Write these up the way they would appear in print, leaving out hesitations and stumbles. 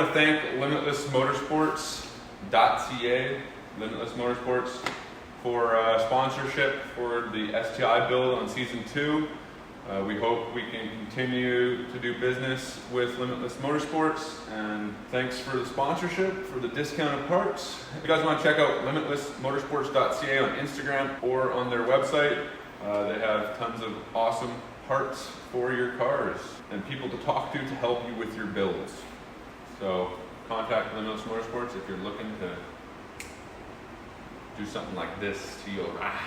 to thank limitlessmotorsports.ca, Limitless Motorsports, for sponsorship for the STI build on season 2. We hope we can continue to do business with Limitless Motorsports, and thanks for the sponsorship, for the discounted parts. If you guys want to check out limitlessmotorsports.ca on Instagram or on their website, they have tons of awesome parts for your cars and people to talk to help you with your builds. So contact Limitless Motorsports if you're looking to do something like this to your ride.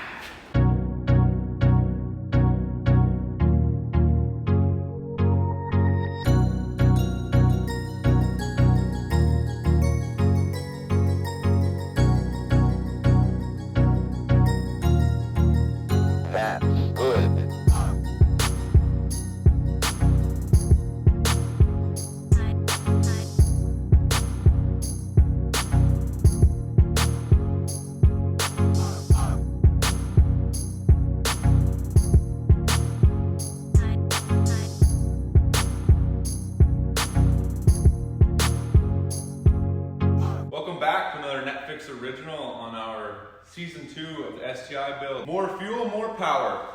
Back to another Netfix original on our season 2 of the STI build. More fuel, more power.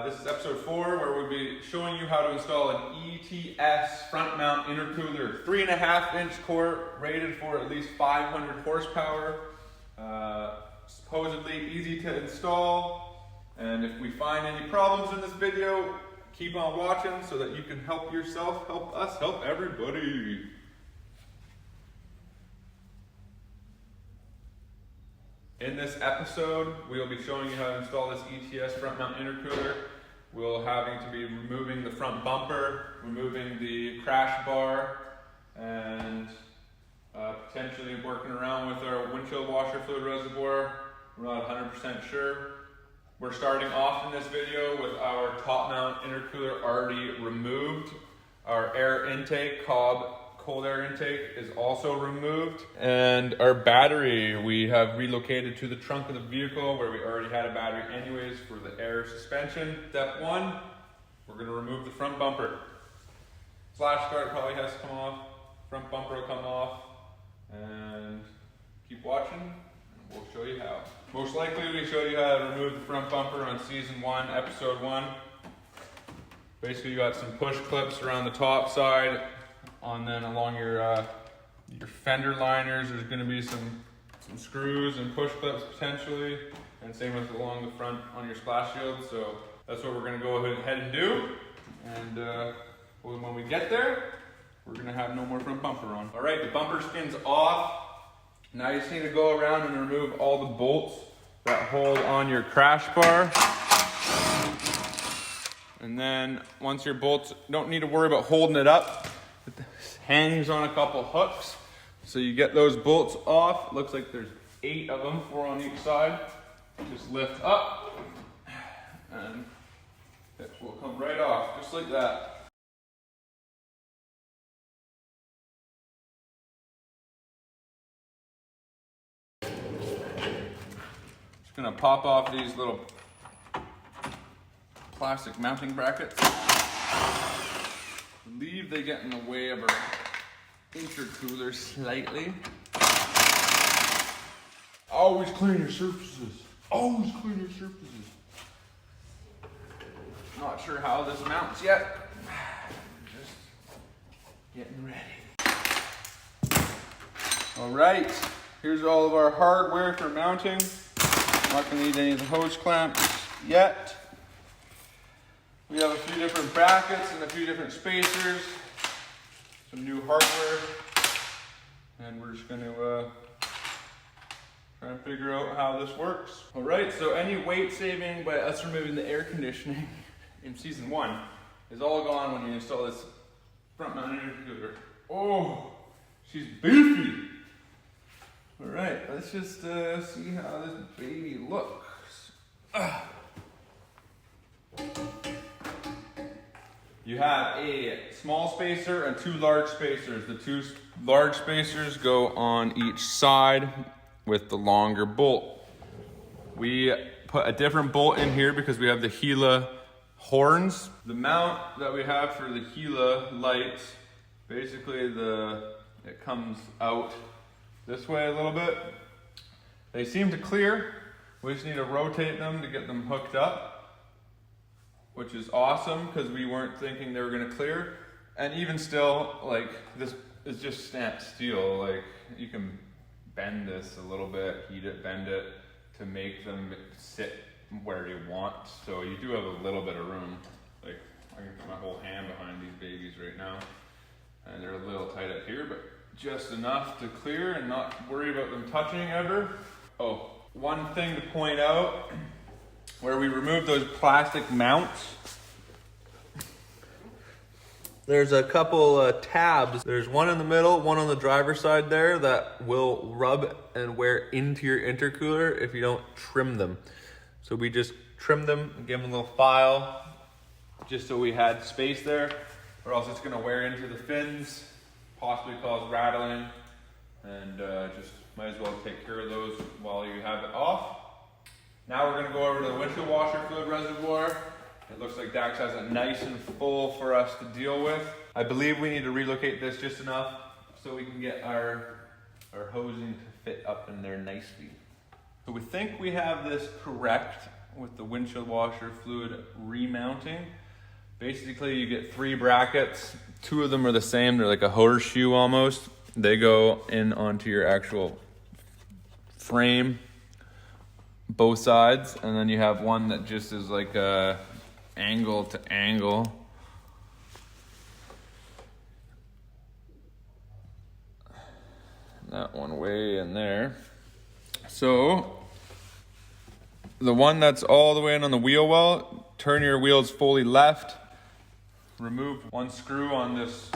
This is episode 4, where we'll be showing you how to install an ETS front mount intercooler. 3.5-inch core, rated for at least 500 horsepower. Supposedly easy to install. And if we find any problems in this video, keep on watching so that you can help yourself, help us, help everybody. In this episode, we'll be showing you how to install this ETS front mount intercooler. We'll having to be removing the front bumper, removing the crash bar, and potentially working around with our windshield washer fluid reservoir. We're not 100% sure. We're starting off in this video with our top mount intercooler already removed. Our air intake, cold air intake, is also removed, and our battery we have relocated to the trunk of the vehicle, where we already had a battery anyways for the air suspension. Step 1, we're going to remove the front bumper. Slash guard probably has to come off, front bumper will come off, and keep watching and we'll show you how. Most likely we showed you how to remove the front bumper on season 1, episode 1. Basically you got some push clips around the top side, and then along your fender liners, there's going to be some screws and push clips potentially, and same with along the front on your splash shield. So that's what we're going to go ahead and do. And when we get there, we're going to have no more front bumper on. All right, the bumper skin's off. Now you just need to go around and remove all the bolts that hold on your crash bar. And then once your bolts, don't need to worry about holding it up. It hangs on a couple hooks, so you get those bolts off. Looks like there's 8 of them, 4 on each side. Just lift up and it will come right off, just like that. Just gonna pop off these little plastic mounting brackets. I believe they get in the way of our intercooler slightly. Always clean your surfaces. Always clean your surfaces. Not sure how this mounts yet. Just getting ready. All right, here's all of our hardware for mounting. Not gonna need any of the hose clamps yet. We have a few different brackets and a few different spacers, some new hardware, and we're just going to try and figure out how this works. All right, so any weight saving by us removing the air conditioning in season 1 is all gone when you install this front mount intercooler. Oh, she's beefy. All right, let's just see how this baby looks. You have a small spacer and 2 large spacers. The 2 large spacers go on each side with the longer bolt. We put a different bolt in here because we have the Gila horns. The mount that we have for the Gila lights, basically the it comes out this way a little bit. They seem to clear. We just need to rotate them to get them hooked up, which is awesome because we weren't thinking they were gonna clear. And even still, like, this is just stamped steel. Like, you can bend this a little bit, heat it, bend it to make them sit where you want. So you do have a little bit of room. Like, I can put my whole hand behind these babies right now. And they're a little tight up here, but just enough to clear and not worry about them touching ever. Oh, one thing to point out, where we removed those plastic mounts, there's a couple tabs. There's one in the middle, one on the driver's side there that will rub and wear into your intercooler if you don't trim them. So we just trimmed them and gave them a little file just so we had space there, or else it's gonna wear into the fins, possibly cause rattling, and just might as well take care of those while you have it off. Now we're gonna go over to the windshield washer fluid reservoir. It looks like Dax has it nice and full for us to deal with. I believe we need to relocate this just enough so we can get our hosing to fit up in there nicely. So we think we have this correct with the windshield washer fluid remounting. Basically, you get 3 brackets. 2 of them are the same. They're like a horseshoe almost. They go in onto your actual frame, both sides. And then you have one that just is like a angle to angle. That one way in there. So the one that's all the way in on the wheel well, turn your wheels fully left. Remove one screw on this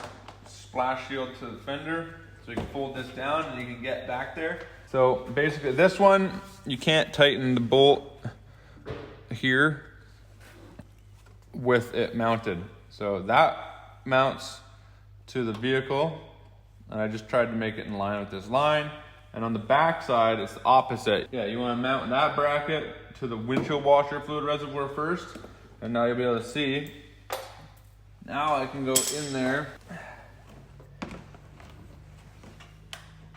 splash shield to the fender so you can fold this down and you can get back there. So basically this one, you can't tighten the bolt here with it mounted. So that mounts to the vehicle, and I just tried to make it in line with this line. And on the back side, it's the opposite. Yeah, you want to mount that bracket to the windshield washer fluid reservoir first, and now you'll be able to see. Now I can go in there.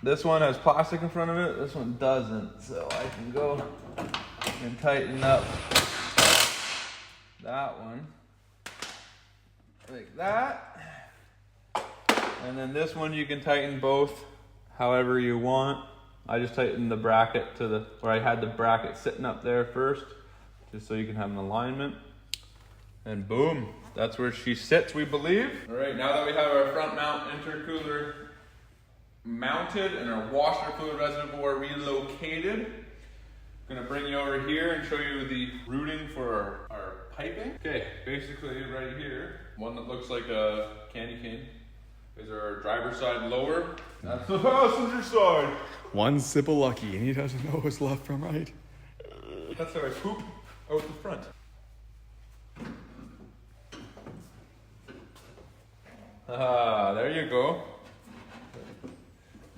This one has plastic in front of it, this one doesn't. So I can go and tighten up that one like that. And then this one you can tighten both however you want. I just tightened the bracket to where I had the bracket sitting up there first, just so you can have an alignment. And boom, that's where she sits, we believe. All right, now that we have our front mount intercooler mounted and our washer fluid reservoir relocated, I'm gonna bring you over here and show you the routing for our piping. Okay, basically right here, one that looks like a candy cane is our driver's side lower. That's the passenger side. One sip of lucky and he doesn't know what's left from right. That's how I poop out the front. Ah, there you go.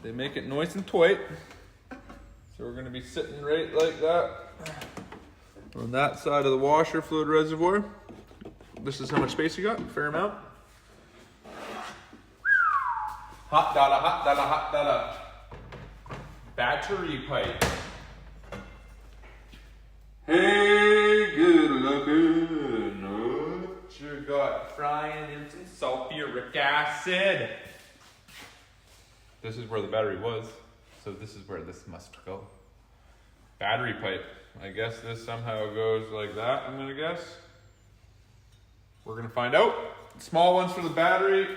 They make it nice and tight. So we're gonna be sitting right like that on that side of the washer fluid reservoir. This is how much space you got, fair amount. Hot data, hot data, hot data. Battery pipe. Hey, good looking. What you got frying in some sulfuric acid? This is where the battery was, so this is where this must go. Battery pipe. I guess this somehow goes like that, I'm gonna guess. We're gonna find out. Small ones for the battery.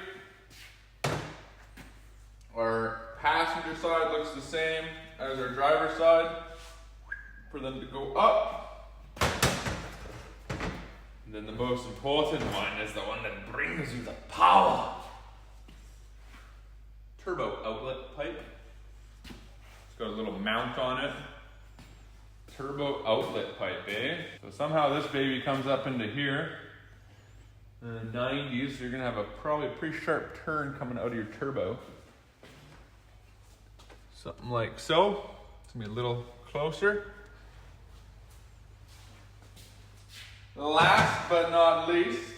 Our passenger side looks the same as our driver's side. For them to go up. And then the most important one is the one that brings you the power. Turbo outlet pipe. It's got a little mount on it. Turbo outlet pipe, eh? So somehow this baby comes up into here. In the 90s, you're gonna have a probably pretty sharp turn coming out of your turbo. Something like so. It's gonna be a little closer. Last but not least,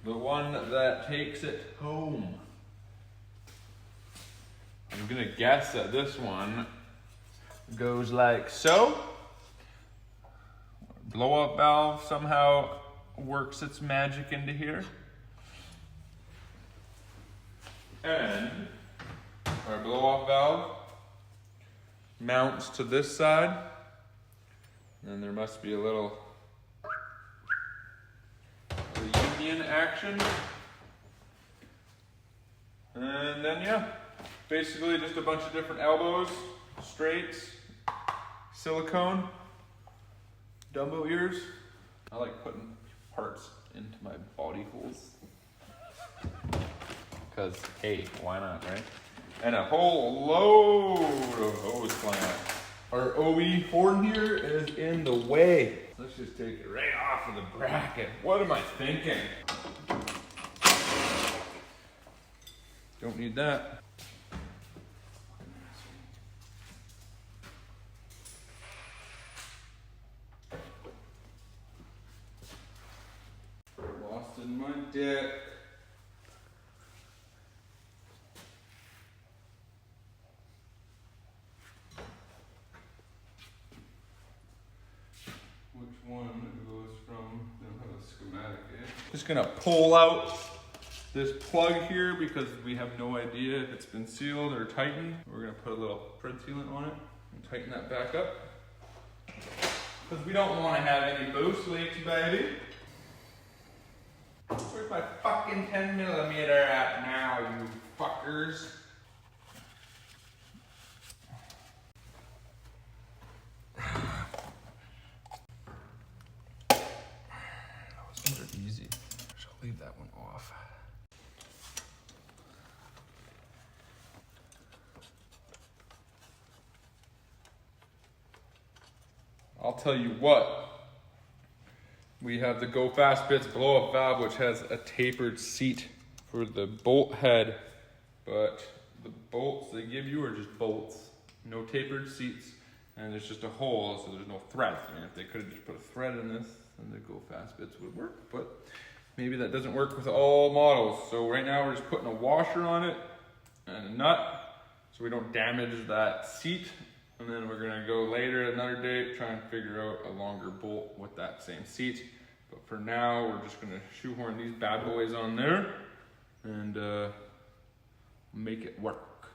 the one that takes it home. I'm gonna guess that this one goes like so. Blow-up valve somehow works its magic into here. And our blow-off valve mounts to this side. And there must be a little union action. And then yeah, basically just a bunch of different elbows, straights, silicone, dumbbell ears. I like putting parts into my body holes. Cause hey, why not, right? And a whole load of hose clamps. Our OE horn here is in the way. Let's just take it right off of the bracket. What am I thinking? Don't need that. Lost in my deck. Which one goes from, don't have a schematic yet. Just gonna pull out this plug here because we have no idea if it's been sealed or tightened. We're gonna put a little thread sealant on it and tighten that back up. Because we don't wanna have any boost leaks, baby. Where's my fucking 10mm at now, you fuckers? Those are easy. I shall leave that one off. I'll tell you what. We have the Go Fast Bits blow-up valve, which has a tapered seat for the bolt head, but the bolts they give you are just bolts, no tapered seats, and there's just a hole, so there's no thread. I mean, if they could have just put a thread in this, then the Go Fast Bits would work, but maybe that doesn't work with all models. So right now we're just putting a washer on it and a nut, so we don't damage that seat. And then we're gonna go later at another date, try and figure out a longer bolt with that same seat. But for now, we're just gonna shoehorn these bad boys on there and make it work.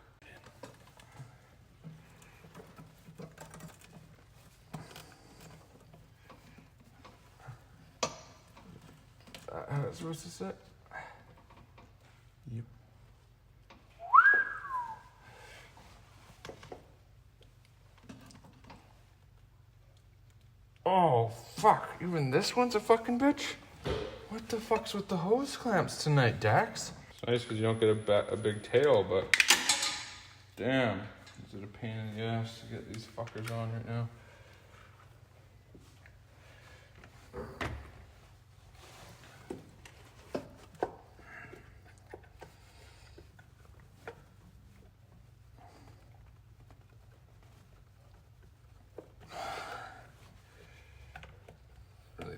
How is it supposed to sit? Yep. Oh, fuck. Even this one's a fucking bitch? What the fuck's with the hose clamps tonight, Dax? It's nice because you don't get a big tail, but damn. Is it a pain in the ass to get these fuckers on right now?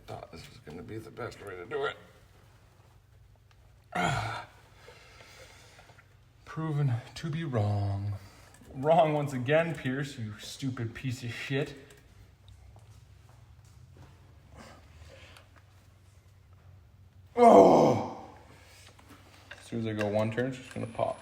Thought this was going to be the best way to do it. Proven to be wrong. Wrong once again, Pierce, you stupid piece of shit. Oh! As soon as I go one turn, it's just going to pop.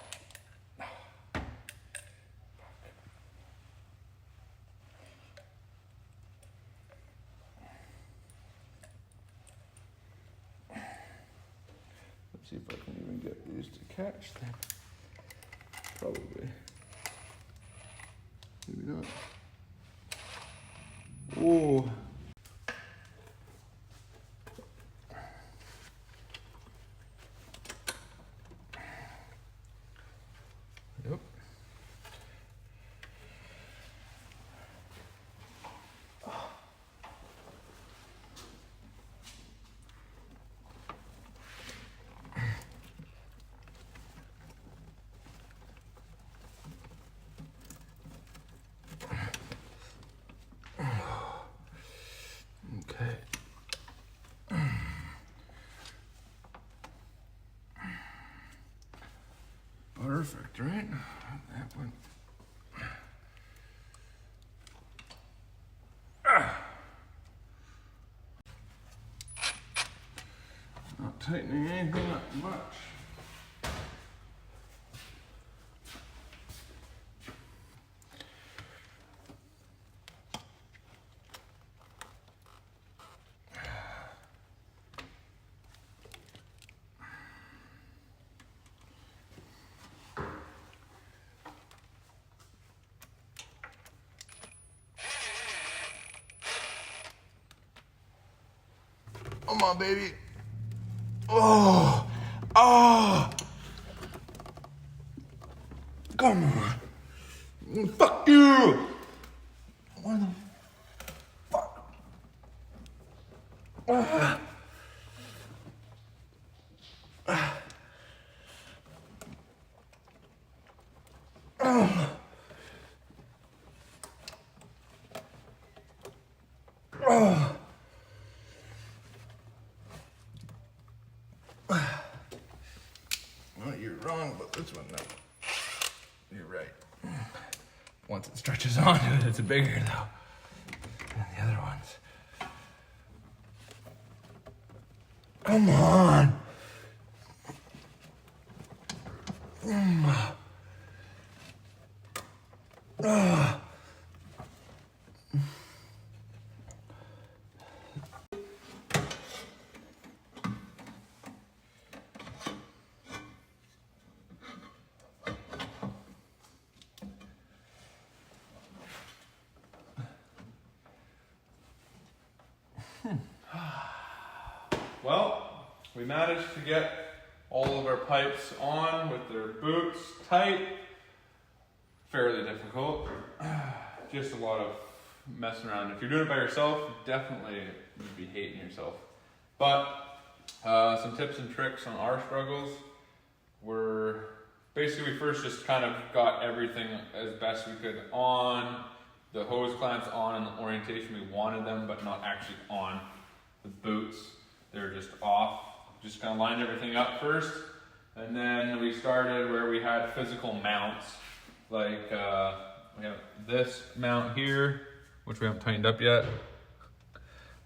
See if I can even get these to catch them. Probably. Maybe not. Whoa. Yep. Perfect, right? That one. Not tightening anything up much. Come on, baby. Oh, oh. Come on. Fuck you. What the fuck? Ah. Ah. Ah. Ah. Well, you're wrong about this one, though. You're right. Once it stretches onto it, it's bigger, though, than the other ones. Come on. Well, we managed to get all of our pipes on with their boots tight. Fairly difficult. Just a lot of messing around. If you're doing it by yourself, definitely you'd be hating yourself. But some tips and tricks on our struggles were basically we first just kind of got everything as best we could on, the hose clamps on in the orientation we wanted them, but not actually on. The boots, they were just off. Just kind of lined everything up first, and then we started where we had physical mounts, like we have this mount here, which we haven't tightened up yet,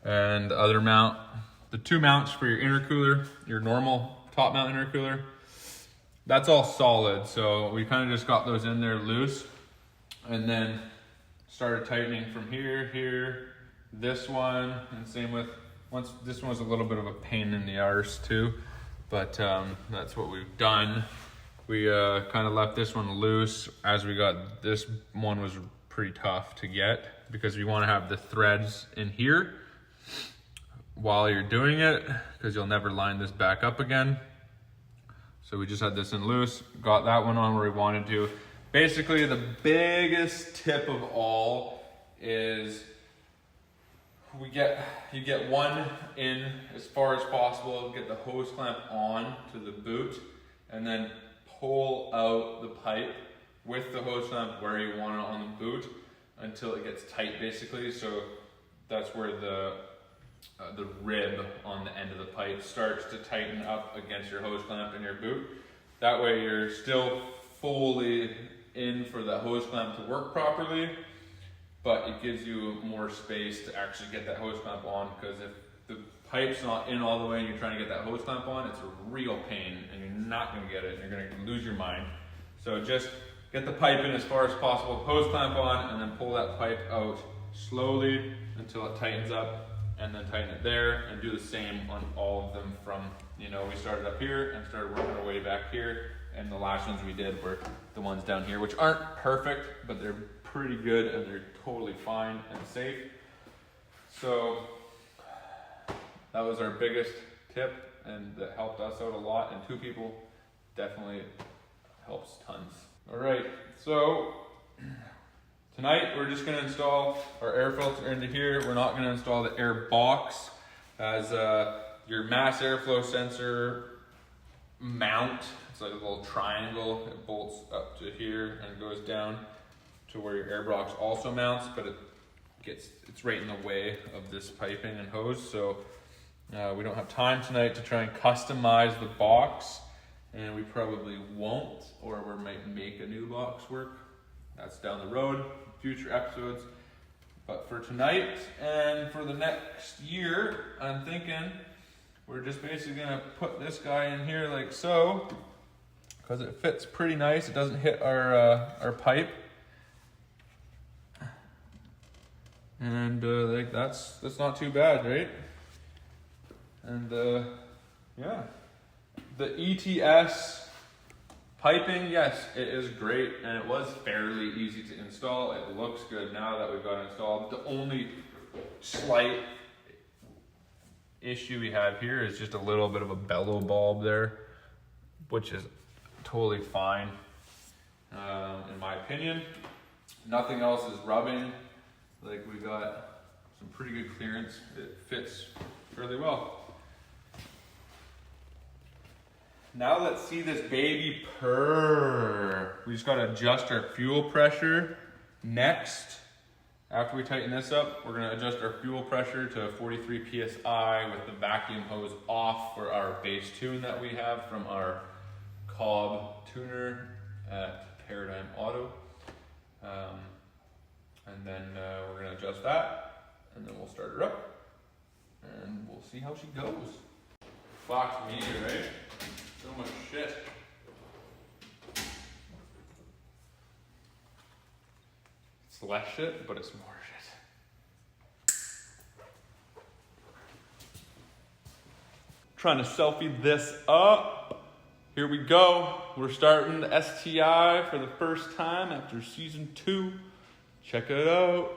and the other mount, the two mounts for your intercooler, your normal top mount intercooler, that's all solid, so we kind of just got those in there loose, and then started tightening from here, this one, and same with this one was a little bit of a pain in the arse too, but that's what we've done. We kind of left this one loose as we got this one was pretty tough to get because we want to have the threads in here while you're doing it because you'll never line this back up again. So we just had this in loose, got that one on where we wanted to. Basically the biggest tip of all is you get one in as far as possible, get the hose clamp on to the boot, and then pull out the pipe with the hose clamp where you want it on the boot until it gets tight basically. So that's where the rib on the end of the pipe starts to tighten up against your hose clamp in your boot. That way you're still fully in for the hose clamp to work properly, but it gives you more space to actually get that hose clamp on, because if the pipe's not in all the way and you're trying to get that hose clamp on, it's a real pain and you're not gonna get it. You're gonna lose your mind. So just get the pipe in as far as possible, hose clamp on, and then pull that pipe out slowly until it tightens up, and then tighten it there, and do the same on all of them from, we started up here and started working our way back here, and the last ones we did were the ones down here, which aren't perfect, but they're pretty good and they're totally fine and safe. So that was our biggest tip, and that helped us out a lot, and 2 people definitely helps tons. All right, so tonight we're just gonna install our air filter into here. We're not gonna install the air box as your mass airflow sensor mount. It's like a little triangle. It bolts up to here and goes down to where your air box also mounts, but it's right in the way of this piping and hose. So we don't have time tonight to try and customize the box and we probably won't, or we might make a new box work. That's down the road, future episodes. But for tonight and for the next year, I'm thinking we're just basically gonna put this guy in here like so, because it fits pretty nice. It doesn't hit our pipe. And like that's not too bad, right? And yeah, the ETS piping, yes, it is great, and it was fairly easy to install. It looks good now that we've got it installed. The only slight issue we have here is just a little bit of a bellow bulb there, which is totally fine, in my opinion. Nothing else is rubbing. Like, we got some pretty good clearance. It fits fairly well. Now let's see this baby purr. We just gotta adjust our fuel pressure next. After we tighten this up, we're gonna adjust our fuel pressure to 43 PSI with the vacuum hose off for our base tune that we have from our Cobb tuner at Paradigm Auto. And then we're gonna adjust that, and then we'll start her up, and we'll see how she goes. Fuck me, right? So much shit. It's less shit, but it's more shit. Trying to selfie this up. Here we go. We're starting the STI for the first time after season 2. Check it out.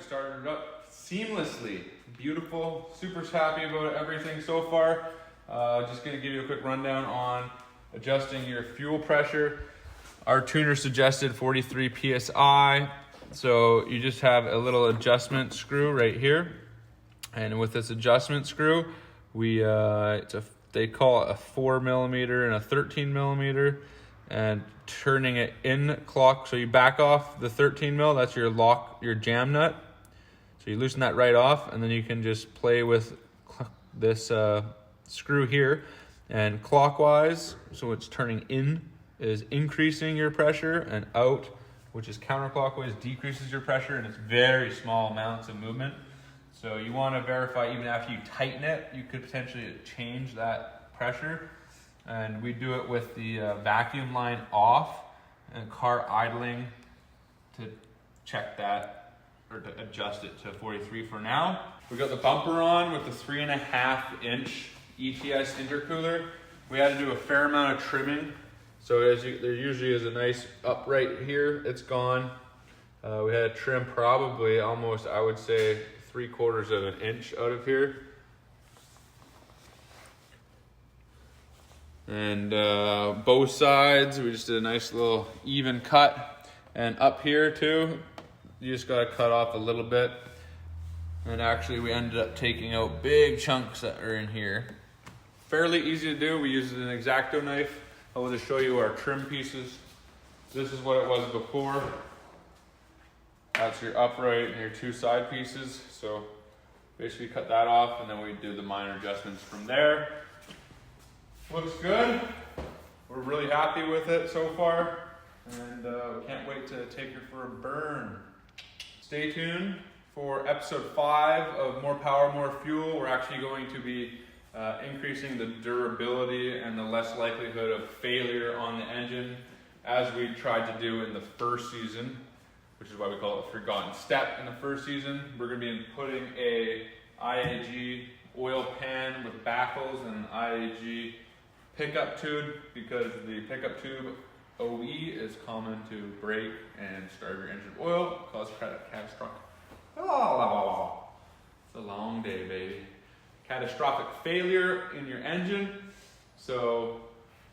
Started it up seamlessly. Beautiful. Super happy about everything so far. Just going to give you a quick rundown on adjusting your fuel pressure. Our tuner suggested 43 PSI. So you just have a little adjustment screw right here. And with this adjustment screw, they call it a 4mm and a 13mm. And turning it in clock, so you back off the 13mm, that's your lock, your jam nut. So you loosen that right off, and then you can just play with this screw here. And clockwise, so it's turning in, is increasing your pressure, and out, which is counterclockwise, decreases your pressure, and it's very small amounts of movement. So you want to verify, even after you tighten it, you could potentially change that pressure. And we do it with the vacuum line off and car idling to check that, or to adjust it to 43 for now. We got the bumper on with the 3.5-inch ETS intercooler. We had to do a fair amount of trimming. So there usually is a nice upright here. It's gone. We had to trim probably almost, I would say, 3/4 of an inch out of here. And both sides, we just did a nice little even cut. And up here too, you just gotta cut off a little bit. And actually we ended up taking out big chunks that are in here. Fairly easy to do. We used an X-Acto knife. I will just show you our trim pieces. This is what it was before. That's your upright and your 2 side pieces. So basically cut that off, and then we do the minor adjustments from there. Looks good. We're really happy with it so far, and can't wait to take her for a burn. Stay tuned for episode 5 of More Power, More Fuel. We're actually going to be increasing the durability and the less likelihood of failure on the engine, as we tried to do in the first season, which is why we call it a forgotten step in the first season. We're going to be putting a IAG oil pan with baffles and an IAG pickup tube, because the pickup tube OE is common to break and starve your engine oil, cause catastrophic. Oh, it's a long day, baby. Catastrophic failure in your engine. So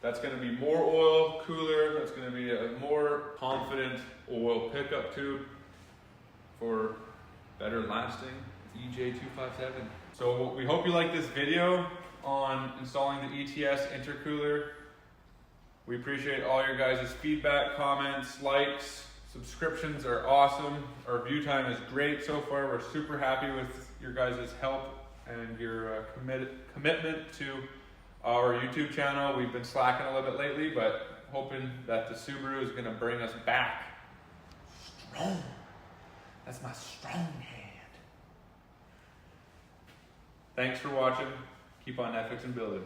that's going to be more oil cooler. That's going to be a more confident oil pickup tube for better lasting EJ257. So we hope you like this video on installing the ETS intercooler. We appreciate all your guys' feedback, comments, likes, subscriptions are awesome. Our view time is great so far. We're super happy with your guys' help and your commitment to our YouTube channel. We've been slacking a little bit lately, but hoping that the Subaru is gonna bring us back strong. That's my strong hand. Thanks for watching. Keep on Netfix and building.